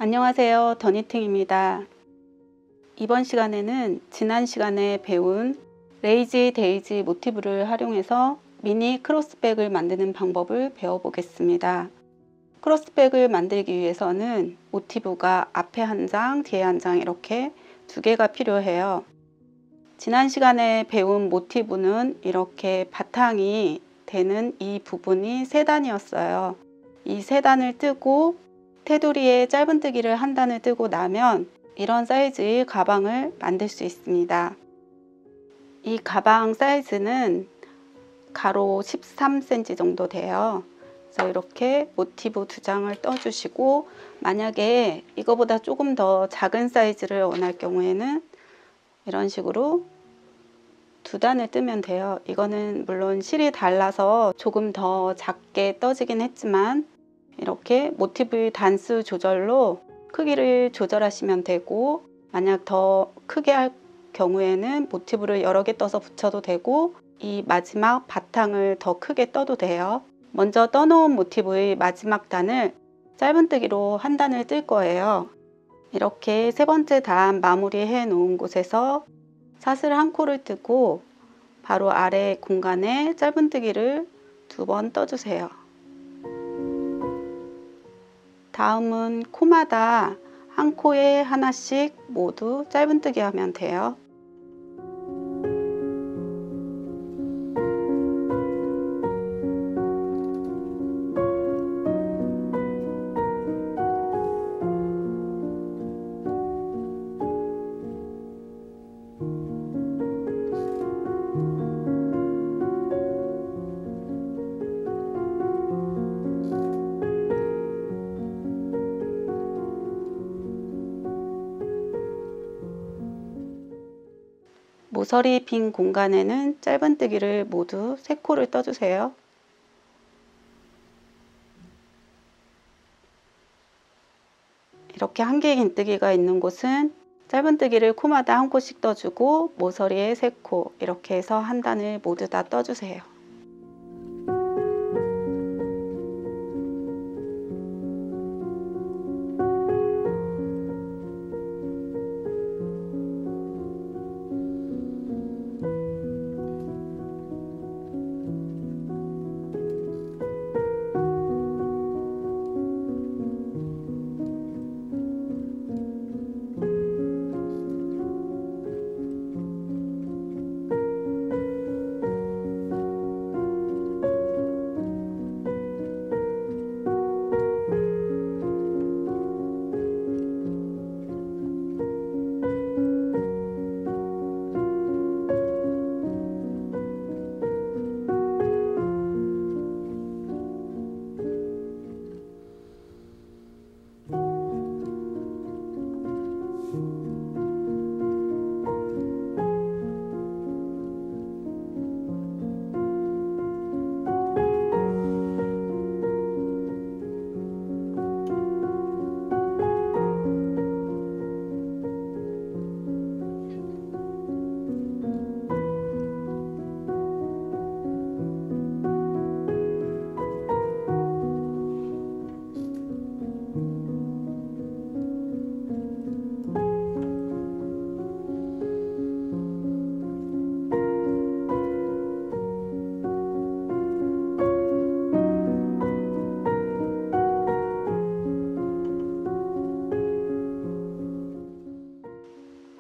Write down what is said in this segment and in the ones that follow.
안녕하세요. 더니팅입니다. 이번 시간에는 지난 시간에 배운 레이지 데이지 모티브를 활용해서 미니 크로스백을 만드는 방법을 배워보겠습니다. 크로스백을 만들기 위해서는 모티브가 앞에 한 장, 뒤에 한 장 이렇게 두 개가 필요해요. 지난 시간에 배운 모티브는 이렇게 바탕이 되는 이 부분이 세 단이었어요. 이 세 단을 뜨고 테두리에 짧은뜨기를 한 단을 뜨고 나면 이런 사이즈의 가방을 만들 수 있습니다. 이 가방 사이즈는 가로 13cm 정도 돼요. 그래서 이렇게 모티브 두 장을 떠주시고, 만약에 이거보다 조금 더 작은 사이즈를 원할 경우에는 이런 식으로 두 단을 뜨면 돼요. 이거는 물론 실이 달라서 조금 더 작게 떠지긴 했지만 이렇게 모티브의 단수 조절로 크기를 조절하시면 되고, 만약 더 크게 할 경우에는 모티브를 여러 개 떠서 붙여도 되고, 이 마지막 바탕을 더 크게 떠도 돼요. 먼저 떠놓은 모티브의 마지막 단을 짧은뜨기로 한 단을 뜰 거예요. 이렇게 세 번째 단 마무리해 놓은 곳에서 사슬 한 코를 뜨고 바로 아래 공간에 짧은뜨기를 두 번 떠주세요. 다음은 코마다 한 코에 하나씩 모두 짧은뜨기 하면 돼요. 모서리 빈 공간에는 짧은뜨기를 모두 3코를 떠주세요. 이렇게 한 개의 긴뜨기가 있는 곳은 짧은뜨기를 코마다 한 코씩 떠주고 모서리에 3코, 이렇게 해서 한 단을 모두 다 떠주세요.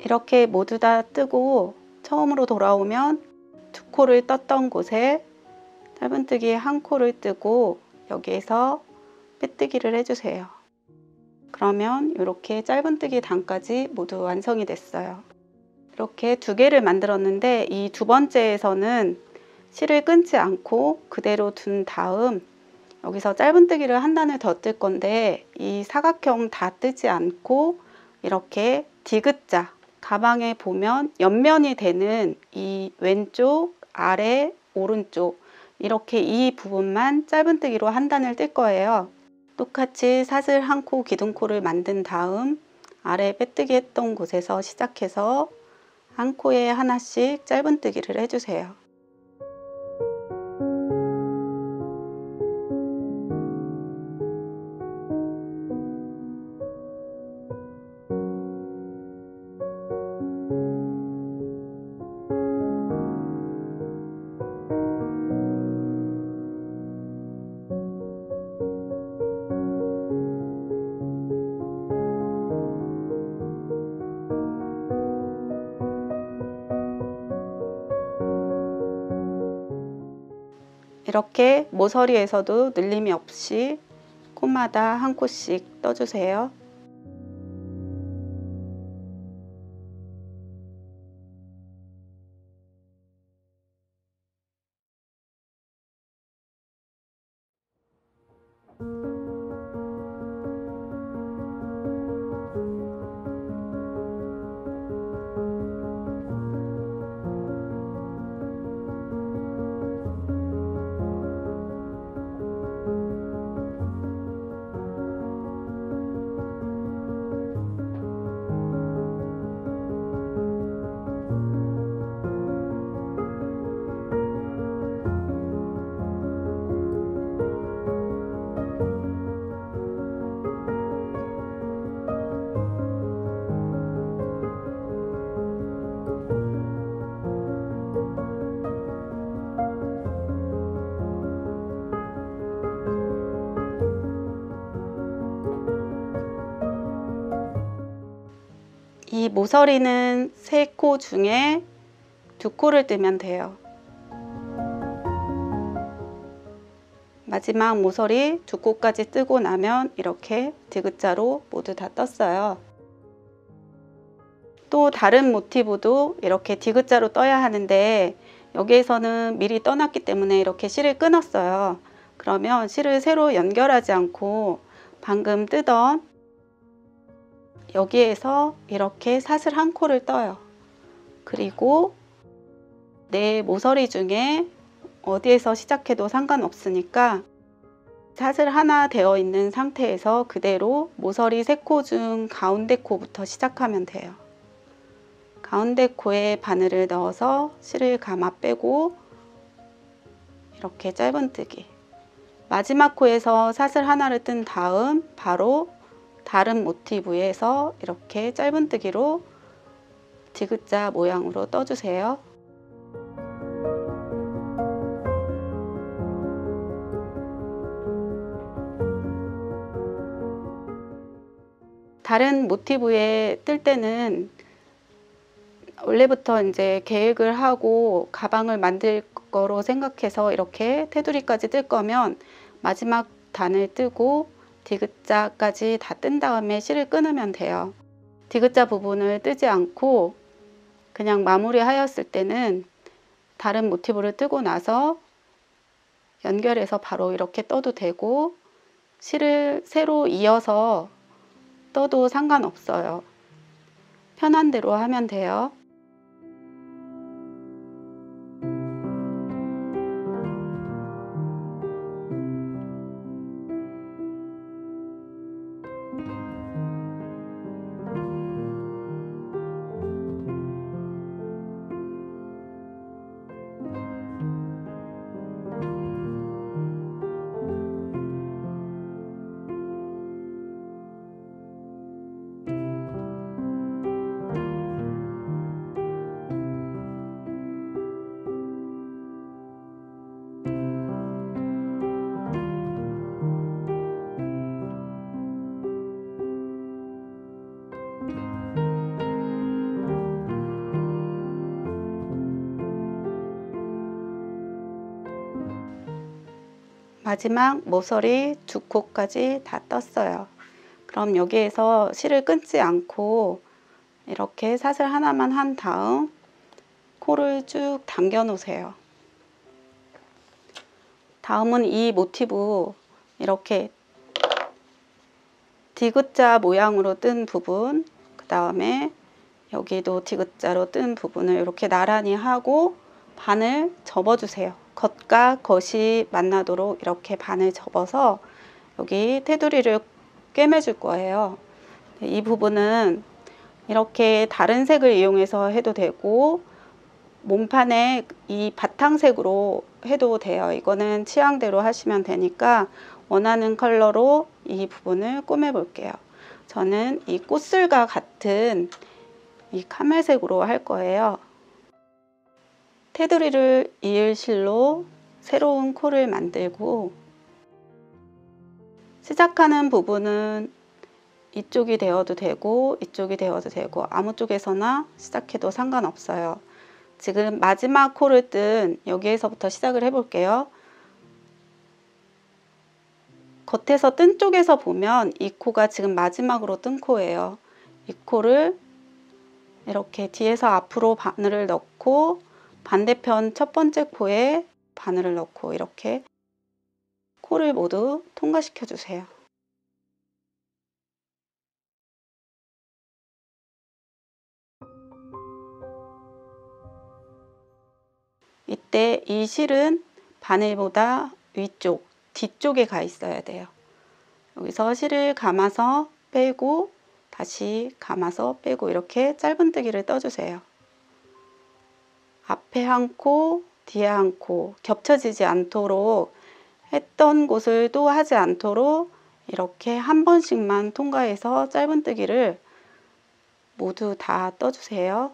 이렇게 모두 다 뜨고 처음으로 돌아오면 2코를 떴던 곳에 짧은뜨기 한 코를 뜨고 여기에서 빼뜨기를 해주세요. 그러면 이렇게 짧은뜨기 단까지 모두 완성이 됐어요. 이렇게 두 개를 만들었는데 이 두 번째에서는 실을 끊지 않고 그대로 둔 다음 여기서 짧은뜨기를 한 단을 더 뜰 건데, 이 사각형 다 뜨지 않고 이렇게 디귿자, 가방에 보면 옆면이 되는 이 왼쪽, 아래, 오른쪽 이렇게 이 부분만 짧은뜨기로 한 단을 뜰 거예요. 똑같이 사슬 한 코 기둥코를 만든 다음 아래 빼뜨기 했던 곳에서 시작해서 한 코에 하나씩 짧은뜨기를 해주세요. 이렇게 모서리에서도 늘림이 없이 코마다 한 코씩 떠주세요. 이 모서리는 3코 중에 2코를 뜨면 돼요. 마지막 모서리 2코까지 뜨고 나면 이렇게 디귿자로 모두 다 떴어요. 또 다른 모티브도 이렇게 디귿자로 떠야 하는데 여기에서는 미리 떠났기 때문에 이렇게 실을 끊었어요. 그러면 실을 새로 연결하지 않고 방금 뜨던 여기에서 이렇게 사슬 한 코를 떠요. 그리고 내 모서리 중에 어디에서 시작해도 상관없으니까 사슬 하나 되어 있는 상태에서 그대로 모서리 3코 중 가운데 코부터 시작하면 돼요. 가운데 코에 바늘을 넣어서 실을 감아 빼고 이렇게 짧은뜨기. 마지막 코에서 사슬 하나를 뜬 다음 바로 다른 모티브에서 이렇게 짧은뜨기로 디귿자 모양으로 떠주세요. 다른 모티브에 뜰 때는 원래부터 이제 계획을 하고 가방을 만들 거로 생각해서 이렇게 테두리까지 뜰 거면 마지막 단을 뜨고 디귿자까지 다 뜬 다음에 실을 끊으면 돼요. 디귿자 부분을 뜨지 않고 그냥 마무리 하였을 때는 다른 모티브를 뜨고 나서 연결해서 바로 이렇게 떠도 되고 실을 새로 이어서 떠도 상관없어요. 편한 대로 하면 돼요. 마지막 모서리 2코까지 다 떴어요. 그럼 여기에서 실을 끊지 않고 이렇게 사슬 하나만 한 다음 코를 쭉 당겨 놓으세요. 다음은 이 모티브 이렇게 디귿자 모양으로 뜬 부분, 그 다음에 여기도 디귿자로 뜬 부분을 이렇게 나란히 하고 반을 접어주세요. 겉과 겉이 만나도록 이렇게 반을 접어서 여기 테두리를 꿰매줄 거예요. 이 부분은 이렇게 다른 색을 이용해서 해도 되고 몸판에 이 바탕색으로 해도 돼요. 이거는 취향대로 하시면 되니까 원하는 컬러로 이 부분을 꾸며 볼게요. 저는 이 꽃술과 같은 이 카멜색으로 할 거예요. 테두리를 이을 실로 새로운 코를 만들고 시작하는 부분은 이쪽이 되어도 되고 이쪽이 되어도 되고 아무 쪽에서나 시작해도 상관없어요. 지금 마지막 코를 뜬 여기에서부터 시작을 해 볼게요. 겉에서 뜬 쪽에서 보면 이 코가 지금 마지막으로 뜬 코예요. 이 코를 이렇게 뒤에서 앞으로 바늘을 넣고 반대편 첫 번째 코에 바늘을 넣고 이렇게 코를 모두 통과시켜 주세요. 이때 이 실은 바늘보다 위쪽, 뒤쪽에 가 있어야 돼요. 여기서 실을 감아서 빼고 다시 감아서 빼고 이렇게 짧은뜨기를 떠주세요. 앞에 한 코, 뒤에 한 코 겹쳐지지 않도록 했던 곳을 또 하지 않도록 이렇게 한 번씩만 통과해서 짧은뜨기를 모두 다 떠주세요.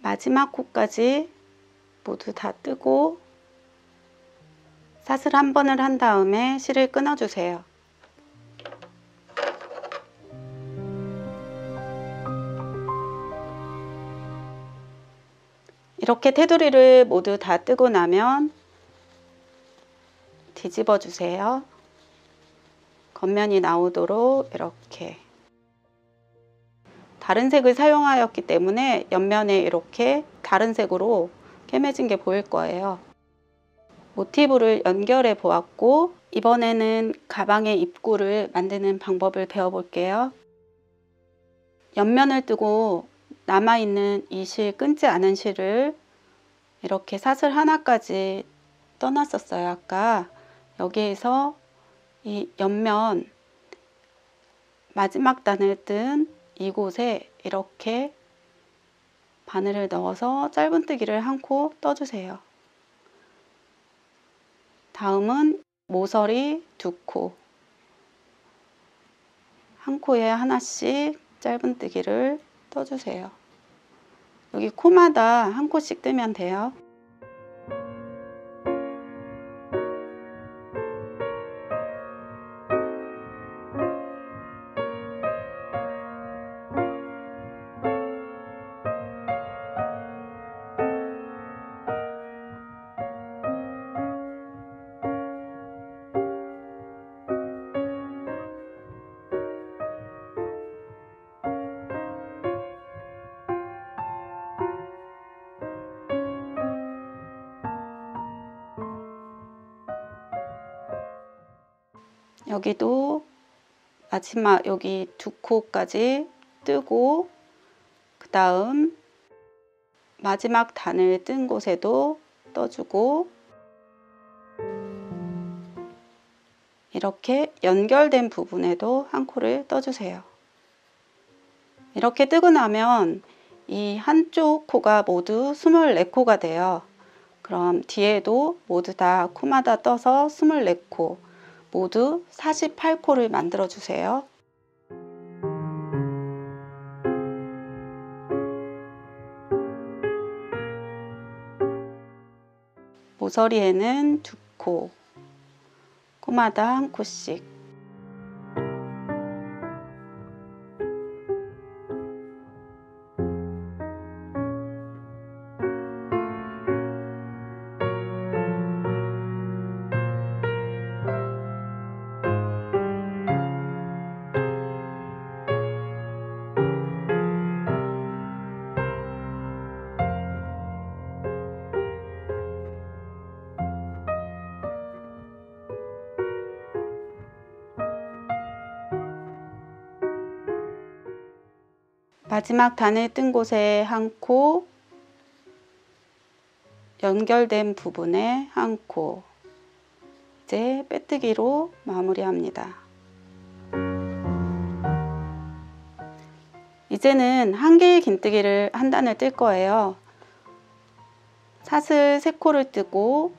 마지막 코까지 모두 다 뜨고 사슬 한 번을 한 다음에 실을 끊어주세요. 이렇게 테두리를 모두 다 뜨고 나면 뒤집어 주세요. 겉면이 나오도록 이렇게. 다른 색을 사용하였기 때문에 옆면에 이렇게 다른 색으로 깨매진 게 보일 거예요. 모티브를 연결해 보았고 이번에는 가방의 입구를 만드는 방법을 배워볼게요. 옆면을 뜨고 남아있는 이 실 끊지 않은 실을 이렇게 사슬 하나까지 떠났었어요. 아까 여기에서 이 옆면 마지막 단을 뜬 이곳에 이렇게 바늘을 넣어서 짧은뜨기를 한 코 떠주세요. 다음은 모서리 두 코, 한 코에 하나씩 짧은뜨기를 떠주세요. 여기 코마다 한 코씩 뜨면 돼요. 여기도 마지막 여기 두 코까지 뜨고, 그 다음 마지막 단을 뜬 곳에도 떠주고, 이렇게 연결된 부분에도 한 코를 떠주세요. 이렇게 뜨고 나면 이 한쪽 코가 모두 24코가 돼요. 그럼 뒤에도 모두 다 코마다 떠서 24코, 모두 48코를 만들어 주세요. 모서리에는 2코, 코마다 한 코씩. 마지막 단을 뜬 곳에 한 코, 연결된 부분에 한 코, 이제 빼뜨기로 마무리합니다. 이제는 한길 긴뜨기를 한 단을 뜰 거예요. 사슬 3코를 뜨고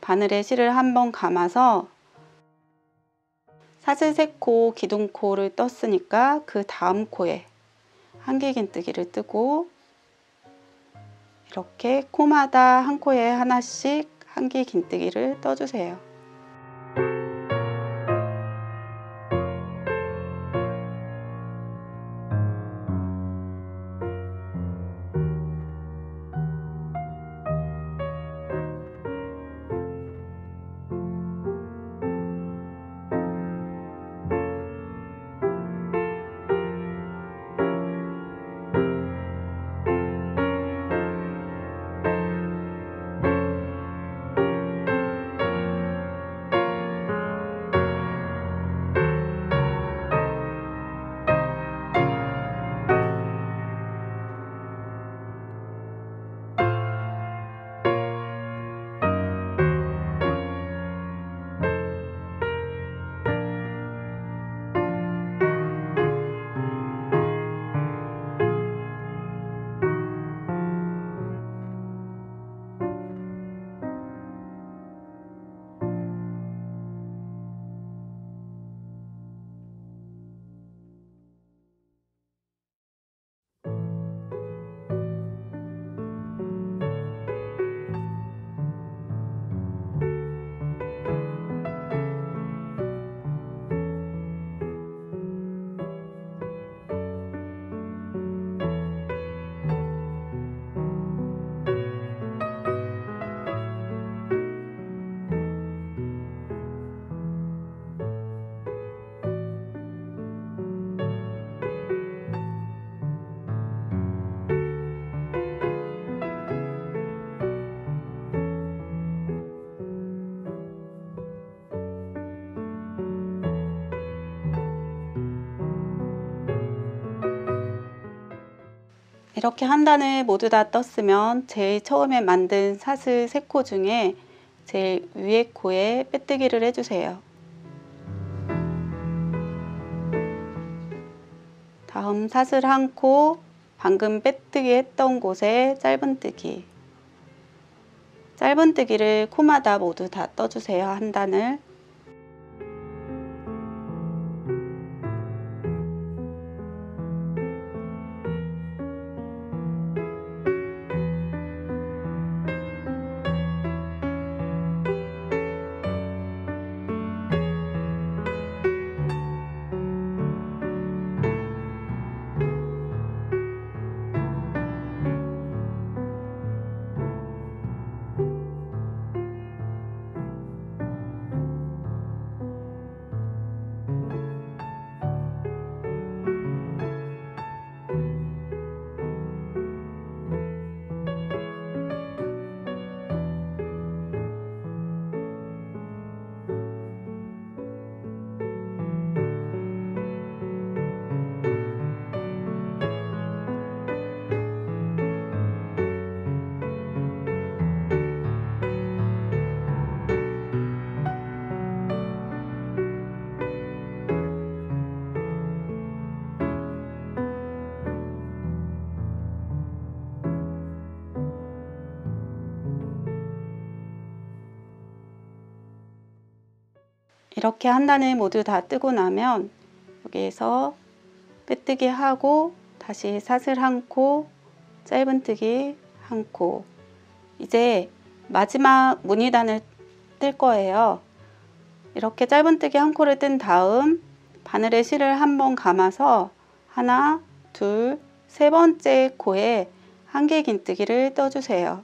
바늘에 실을 한번 감아서 사슬 3코 기둥코를 떴으니까 그 다음 코에 한길 긴뜨기를 뜨고, 이렇게 코마다 한 코에 하나씩 한길 긴뜨기를 떠주세요. 이렇게 한 단을 모두 다 떴으면 제일 처음에 만든 사슬 3코 중에 제일 위에 코에 빼뜨기를 해주세요. 다음 사슬 1코, 방금 빼뜨기 했던 곳에 짧은뜨기. 짧은뜨기를 코마다 모두 다 떠주세요. 한 단을. 이렇게 한 단을 모두 다 뜨고 나면 여기에서 빼뜨기 하고 다시 사슬 한 코, 짧은뜨기 한 코. 이제 마지막 무늬단을 뜰 거예요. 이렇게 짧은뜨기 한 코를 뜬 다음 바늘에 실을 한번 감아서 하나, 둘, 세 번째 코에 한개 긴뜨기를 떠주세요.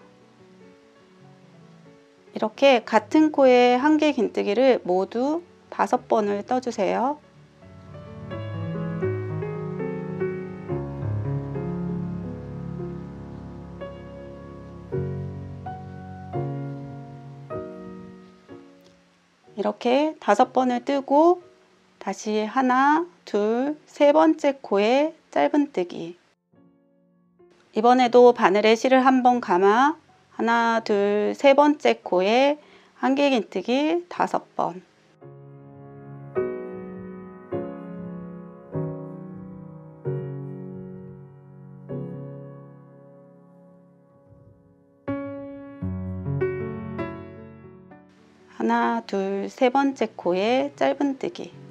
이렇게 같은 코에 한개 긴뜨기를 모두 5번을 떠주세요. 이렇게 5번을 뜨고 다시 하나, 둘, 세 번째 코에 짧은뜨기. 이번에도 바늘에 실을 한번 감아 하나, 둘, 세 번째 코에 한개 긴뜨기 5번. 하나, 둘, 세 번째 코에 짧은뜨기.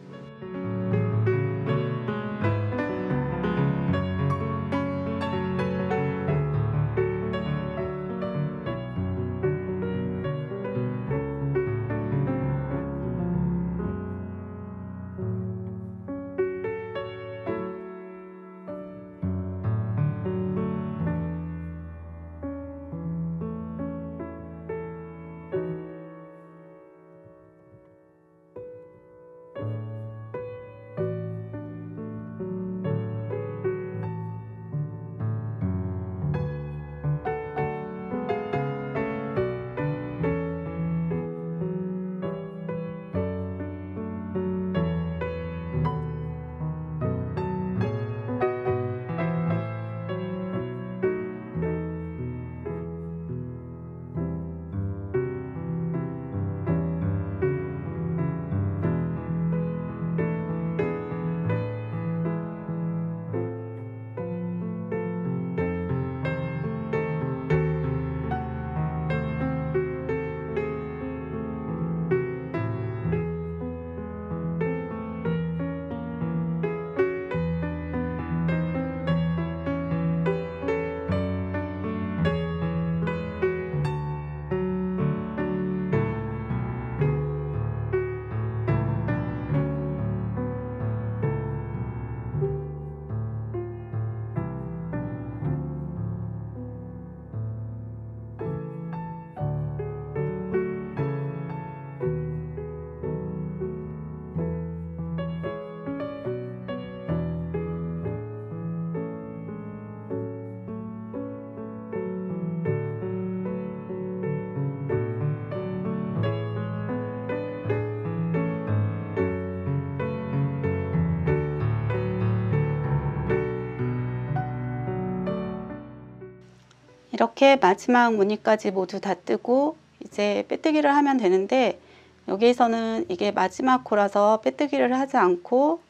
이렇게 마지막 무늬까지 모두 다 뜨고 이제 빼뜨기를 하면 되는데, 여기에서는 이게 마지막 코라서 빼뜨기를 하지 않고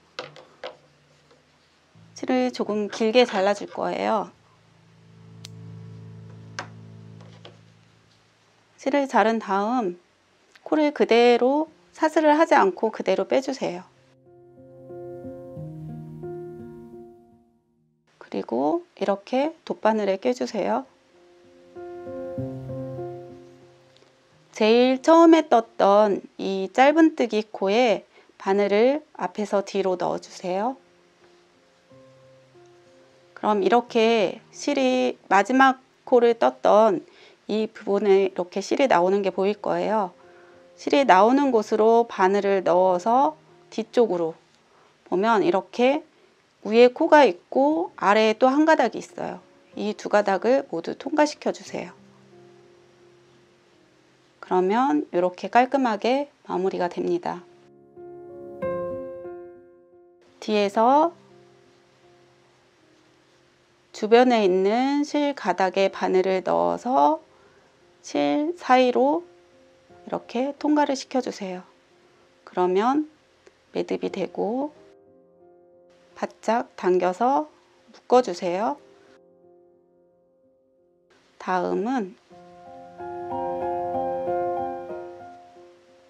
실을 조금 길게 잘라줄 거예요. 실을 자른 다음 코를 그대로 사슬을 하지 않고 그대로 빼주세요. 그리고 이렇게 돗바늘에 껴주세요. 제일 처음에 떴던 이 짧은뜨기 코에 바늘을 앞에서 뒤로 넣어주세요. 그럼 이렇게 실이 마지막 코를 떴던 이 부분에 이렇게 실이 나오는 게 보일 거예요. 실이 나오는 곳으로 바늘을 넣어서 뒤쪽으로 보면 이렇게 위에 코가 있고 아래에 또 한 가닥이 있어요. 이 두 가닥을 모두 통과시켜 주세요. 그러면 이렇게 깔끔하게 마무리가 됩니다. 뒤에서 주변에 있는 실 가닥에 바늘을 넣어서 실 사이로 이렇게 통과를 시켜주세요. 그러면 매듭이 되고 바짝 당겨서 묶어주세요. 다음은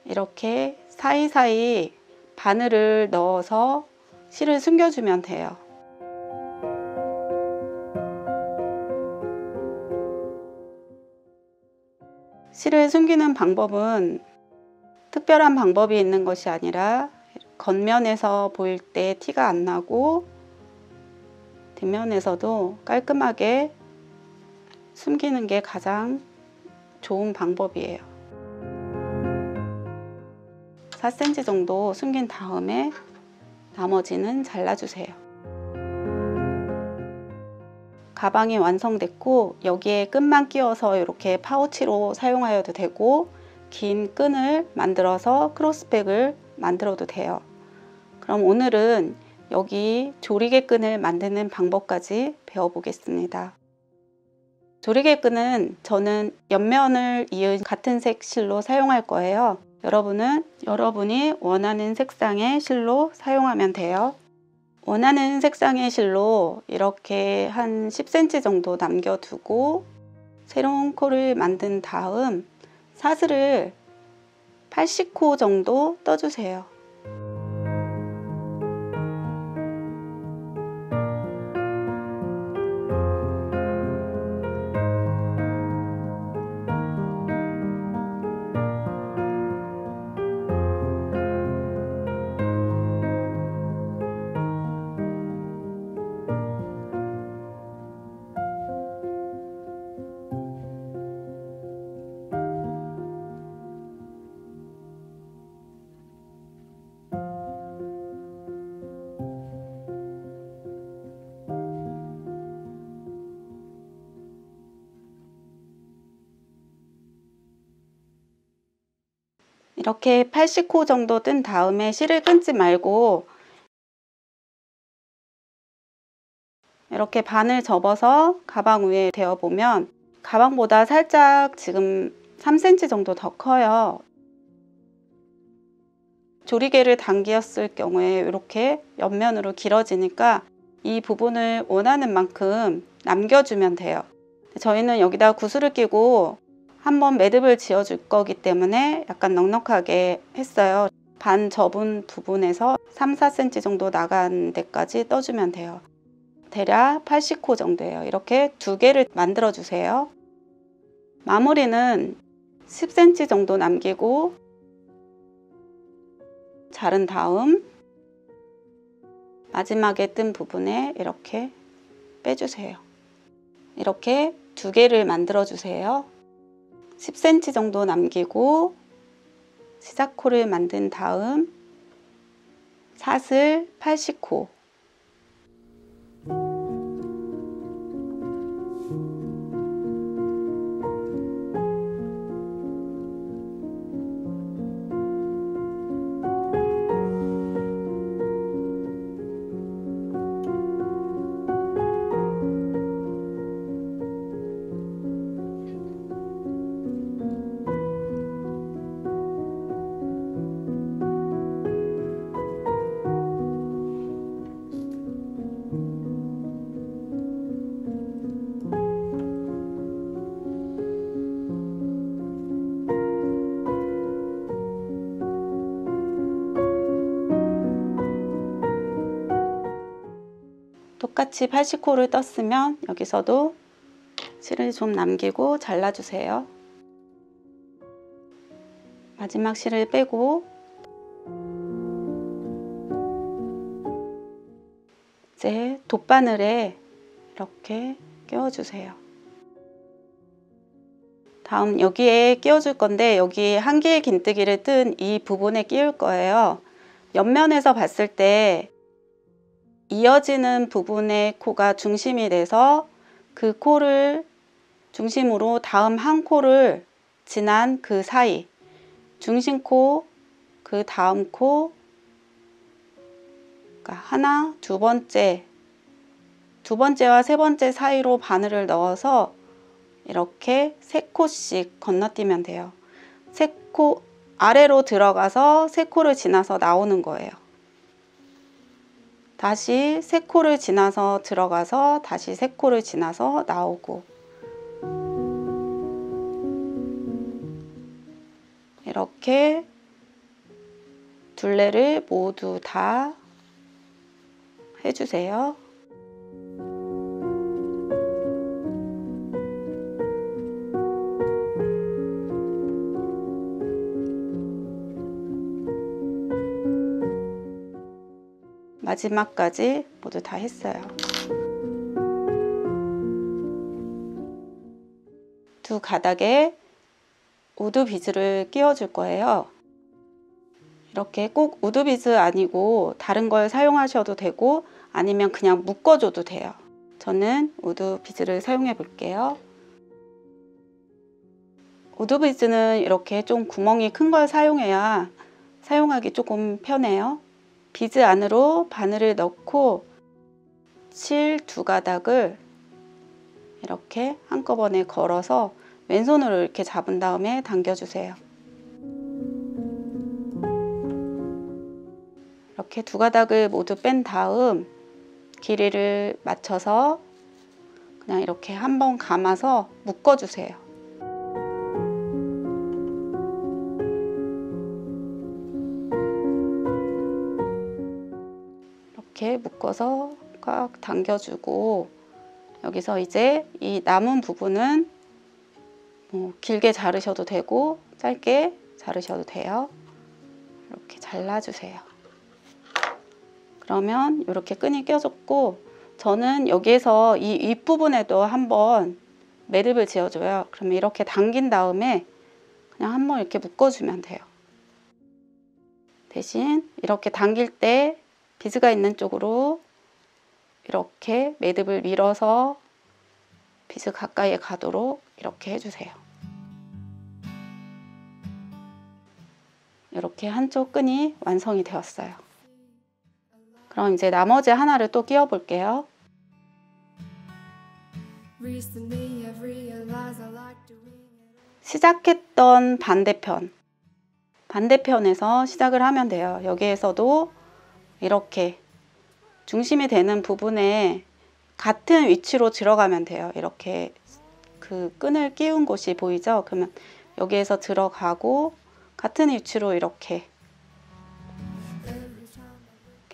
이렇게 사이사이 바늘을 넣어서 실을 숨겨주면 돼요. 실을 숨기는 방법은 특별한 방법이 있는 것이 아니라 겉면에서 보일 때 티가 안 나고 뒷면에서도 깔끔하게 숨기는 게 가장 좋은 방법이에요. 4cm 정도 숨긴 다음에 나머지는 잘라주세요. 가방이 완성됐고 여기에 끈만 끼워서 이렇게 파우치로 사용하여도 되고 긴 끈을 만들어서 크로스백을 만들어도 돼요. 그럼 오늘은 여기 조리개 끈을 만드는 방법까지 배워보겠습니다. 조리개 끈은 저는 옆면을 이은 같은 색 실로 사용할 거예요. 여러분은 여러분이 원하는 색상의 실로 사용하면 돼요. 원하는 색상의 실로 이렇게 한 10cm 정도 남겨두고 새로운 코를 만든 다음 사슬을 80코 정도 떠주세요. 이렇게 80코 정도 뜬 다음에 실을 끊지 말고 이렇게 반을 접어서 가방 위에 대어보면 가방보다 살짝 지금 3cm 정도 더 커요. 조리개를 당겼을 경우에 이렇게 옆면으로 길어지니까 이 부분을 원하는 만큼 남겨주면 돼요. 저희는 여기다 구슬을 끼고 한번 매듭을 지어 줄 거기 때문에 약간 넉넉하게 했어요. 반 접은 부분에서 3, 4cm 정도 나간 데까지 떠주면 돼요. 대략 80코 정도예요. 이렇게 두 개를 만들어 주세요. 마무리는 10cm 정도 남기고 자른 다음 마지막에 뜬 부분에 이렇게 빼주세요. 이렇게 두 개를 만들어 주세요. 10cm 정도 남기고 시작코를 만든 다음 사슬 80코 똑같이 80코를 떴으면 여기서도 실을 좀 남기고 잘라주세요. 마지막 실을 빼고 이제 돗바늘에 이렇게 끼워주세요. 다음 여기에 끼워줄 건데 여기 한길 긴뜨기를 뜬 이 부분에 끼울 거예요. 옆면에서 봤을 때 이어지는 부분의 코가 중심이 돼서 그 코를 중심으로 다음 한 코를 지난 그 사이 중심코 그 다음 코 그러니까 하나 두 번째와 세 번째 사이로 바늘을 넣어서 이렇게 세 코씩 건너뛰면 돼요. 세 코 아래로 들어가서 세 코를 지나서 나오는 거예요. 다시 세 코를 지나서 들어가서 다시 세 코를 지나서 나오고 이렇게 둘레를 모두 다 해주세요. 마지막까지 모두 다 했어요. 두 가닥에 우드 비즈를 끼워줄 거예요. 이렇게 꼭 우드 비즈 아니고 다른 걸 사용하셔도 되고 아니면 그냥 묶어줘도 돼요. 저는 우드 비즈를 사용해 볼게요. 우드 비즈는 이렇게 좀 구멍이 큰 걸 사용해야 사용하기 조금 편해요. 비즈 안으로 바늘을 넣고 실 두 가닥을 이렇게 한꺼번에 걸어서 왼손으로 이렇게 잡은 다음에 당겨주세요. 이렇게 두 가닥을 모두 뺀 다음 길이를 맞춰서 그냥 이렇게 한번 감아서 묶어주세요. 이렇게 묶어서 꽉 당겨주고 여기서 이제 이 남은 부분은 길게 자르셔도 되고 짧게 자르셔도 돼요. 이렇게 잘라주세요. 그러면 이렇게 끈이 껴졌고 저는 여기에서 이 윗부분에도 한번 매듭을 지어줘요. 그러면 이렇게 당긴 다음에 그냥 한번 이렇게 묶어주면 돼요. 대신 이렇게 당길 때 비즈가 있는 쪽으로 이렇게 매듭을 밀어서 비즈 가까이에 가도록 이렇게 해주세요. 이렇게 한쪽 끈이 완성이 되었어요. 그럼 이제 나머지 하나를 또 끼워 볼게요. 시작했던 반대편에서 시작을 하면 돼요. 여기에서도 이렇게 중심이 되는 부분에 같은 위치로 들어가면 돼요. 이렇게 그 끈을 끼운 곳이 보이죠? 그러면 여기에서 들어가고 같은 위치로 이렇게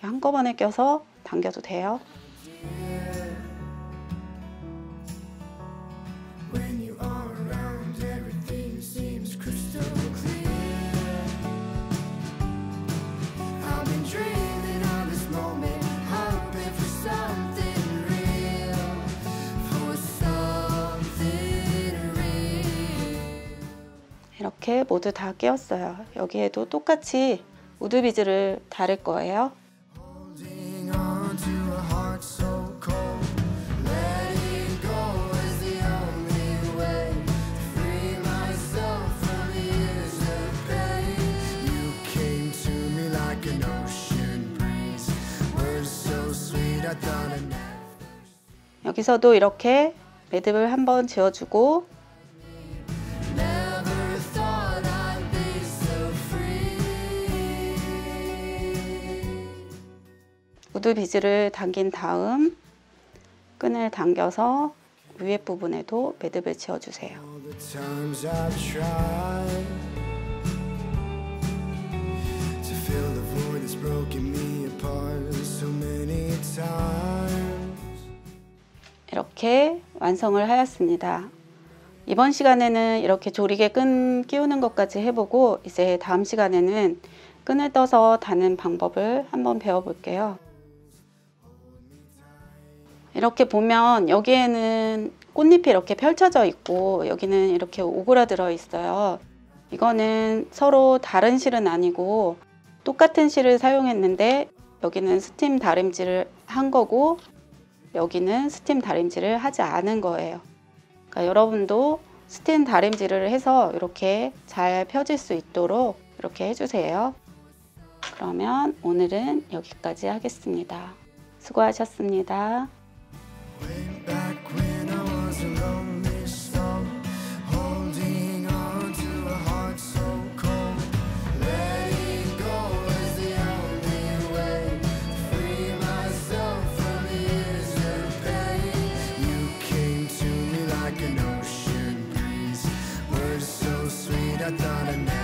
한꺼번에 껴서 당겨도 돼요. 이렇게 모두 다 끼웠어요. 여기에도 똑같이 우드 비즈를 달을 거예요. 여기서도 이렇게 매듭을 한번 지어주고 우드 비즈를 당긴 다음 끈을 당겨서 위에 부분에도 매듭을 지어주세요. 이렇게 완성을 하였습니다. 이번 시간에는 이렇게 조리개 끈 끼우는 것까지 해보고 이제 다음 시간에는 끈을 떠서 다는 방법을 한번 배워볼게요. 이렇게 보면 여기에는 꽃잎이 이렇게 펼쳐져 있고 여기는 이렇게 오그라들어 있어요. 이거는 서로 다른 실은 아니고 똑같은 실을 사용했는데 여기는 스팀 다림질을 한 거고 여기는 스팀 다림질을 하지 않은 거예요. 그러니까 여러분도 스팀 다림질을 해서 이렇게 잘 펴질 수 있도록 이렇게 해주세요. 그러면 오늘은 여기까지 하겠습니다. 수고하셨습니다. 여기서도 이렇게